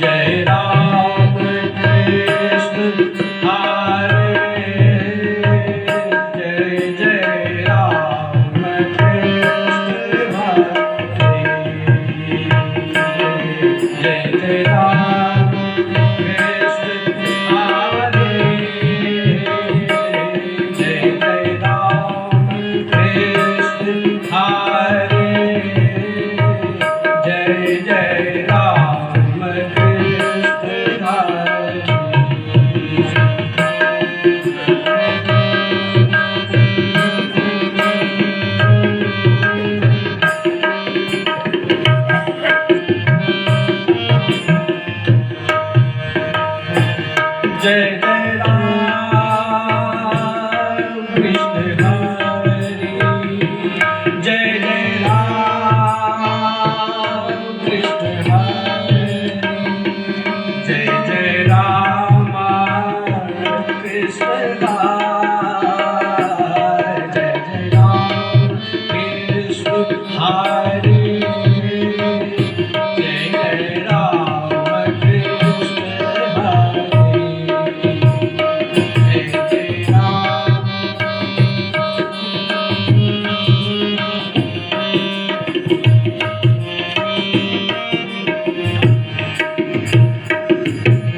जय राम कृष्ण हरे जय जय राम कृष्ण हरे जय जय राम कृष्ण हरे जय जय राम कृष्ण हरे जय जय राम कृष्ण हरे जय जय राम कृष्ण हरे जय जय राम कृष्ण हरे जय जय राम कृष्ण हरे जय जय राम कृष्ण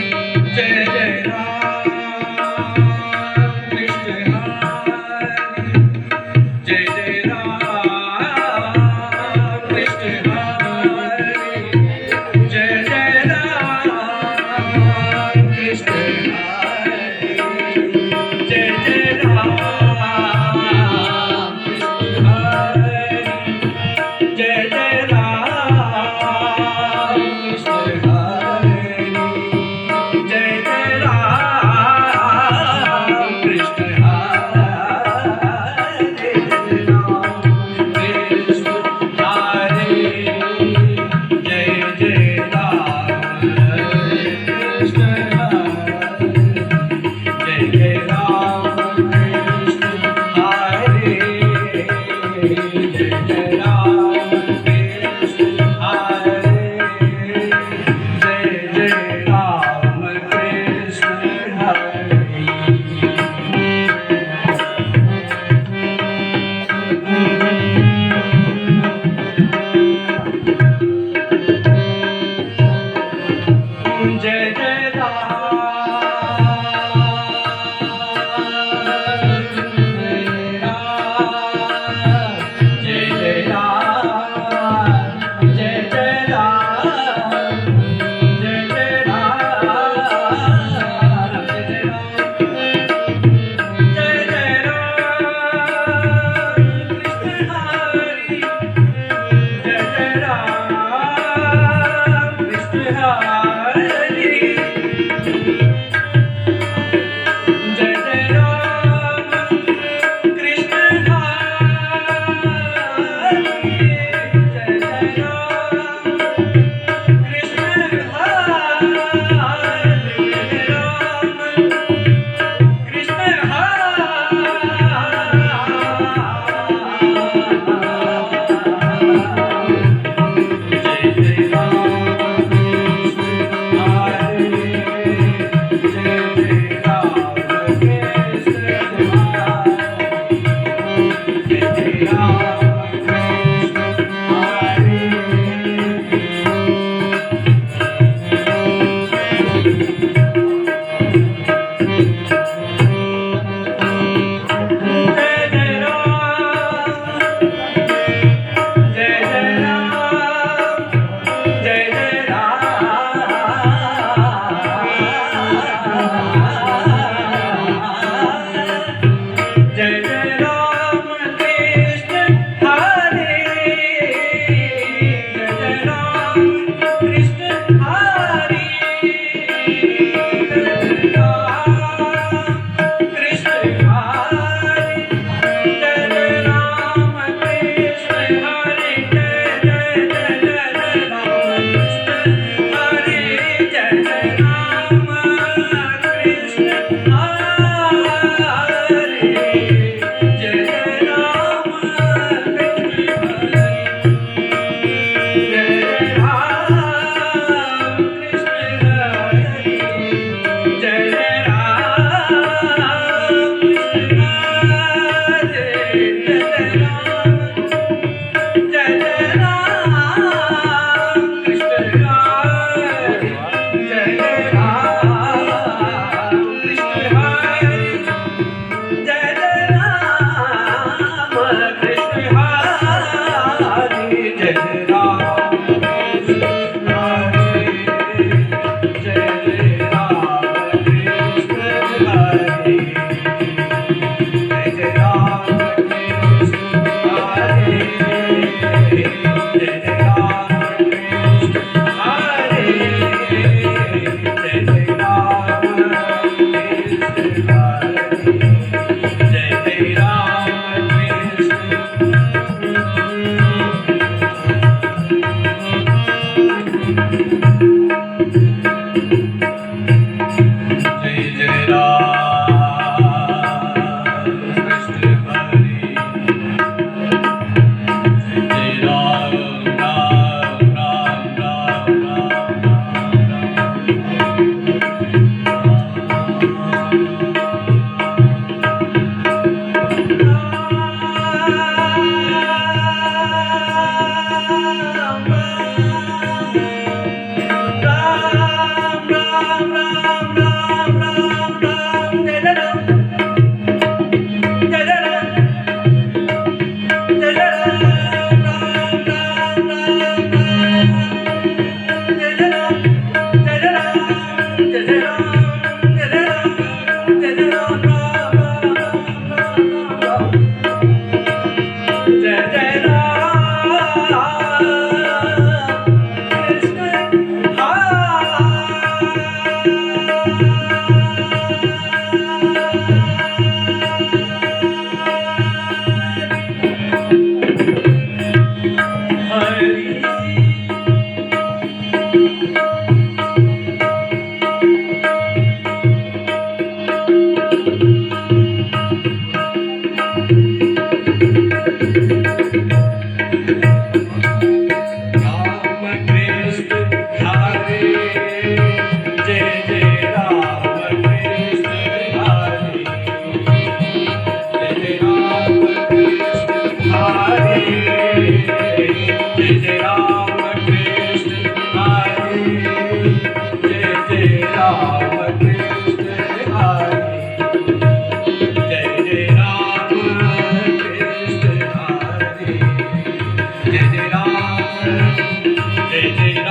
हरे जय जय राम कृष्ण हरे जय जय राम जय जय राम कृष्ण हरे जय जय राम कृष्ण हरे जय जय राम कृष्ण हरे जय जय राम कृष्ण हरे जय जय राम कृष्ण हरे जय जय राम कृष्ण हरे जय राम कृष्ण हरे जय जय राम कृष्ण हरे जय जय राम कृष्ण हरे जय जय राम कृष्ण हरे जय जय राम कृष्ण हरे जय जय कृष्ण जय राम जय जय राम जय जय राम राम राम राम राम जय जय राम कृष्ण हरि जय जय राम कृष्ण हरे जय जय राम कृष्ण हरे जय जय राम कृष्ण हरे जय जय राम जय जय